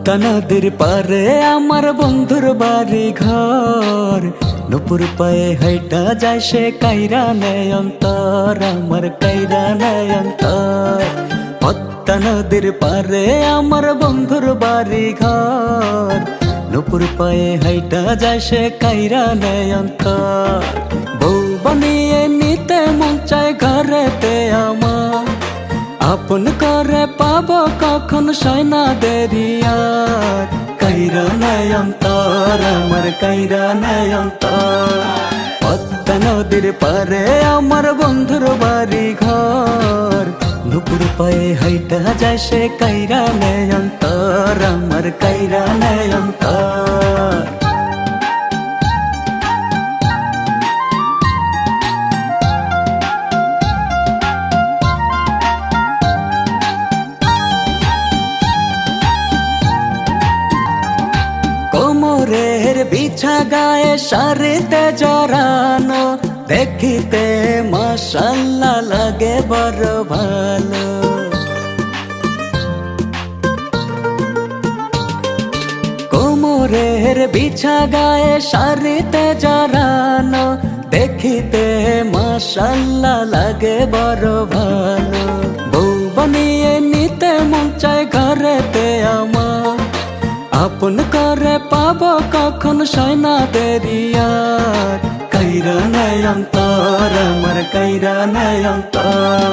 পদ্মা নদীর পারে আমার বন্ধুর বাড়ি ঘর, নুপুর পায়ে হাইটা যায় সে কাইরা নেয় অন্তর, আমার কাইরা নেয় অন্তর। পদ্মা নদীর পারে আমার বন্ধুর বাড়ি ঘর, নুপুর পায়ে হাইটা যায় সে কাইরা নেয় অন্তর। বউ বানিয়ে নিতে মন চায় ঘরেতে আমার, আপন করে পাবো কখন সয়না দেরিয়ার, কাইরা নেয় অন্তর, আমার কাইরা নেয় অন্তর। পদ্মা নদীর পারে আমার বন্ধুর বাড়ি ঘর, নুপুর পায়ে হাইটা যায় সে কাইরা নেয় অন্তর, আমার কাইরা নেয় অন্তর। কোমরের বিছা গায়ে শাড়িতে জড়ানো, দেখিতে মাশাআল্লাহ লাগে বড় ভালো। কোমরের বিছা গায়ে শাড়িতে জড়ানো, দেখিতে মাশাআল্লাহ লাগে বড় ভালো। বউ বানিয়ে নিতে মন চায় ঘরেতে আমার, আপন করে পাবো কখন সয়না দেরিয়ার, কাইরা নেয় অন্তর, আমার কাইরা নেয় অন্তর।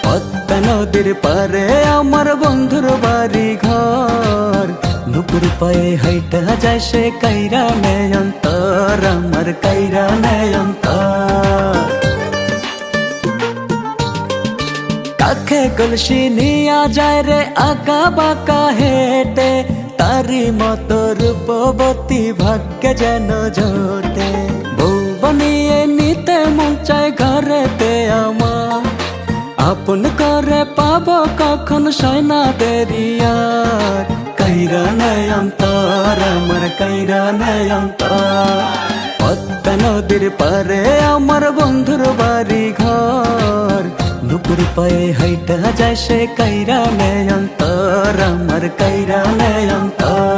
পদ্মা নদীর পারে আমার বন্ধুর বাড়ি ঘর, নুপুর পায়ে হাইটা যায় সে কাইরা নেয় অন্তর, আমার কাইরা নেয় অন্তর। কাখে কলসি নিয়া যায় রে আঁকা বাঁকা হেঁটে, তারি মতো রূপবতী ভাগ্যে যেন জোটে। বউ বানিয়ে নিতে মন চায় ঘরেতে আমার, আপন করে পাবো কখন সয়না দেরিয়ার, কাইরা নেয় অন্তর, আমার কাইরা নেয় অন্তর। পদ্মা নদীর পারে আমার বন্ধুর বাড়ি ঘর, নুপুর পায়ে হাইটা যায় সে কাইরা নেয় অন্তর, আমার কাইরা নেয় অন্তর।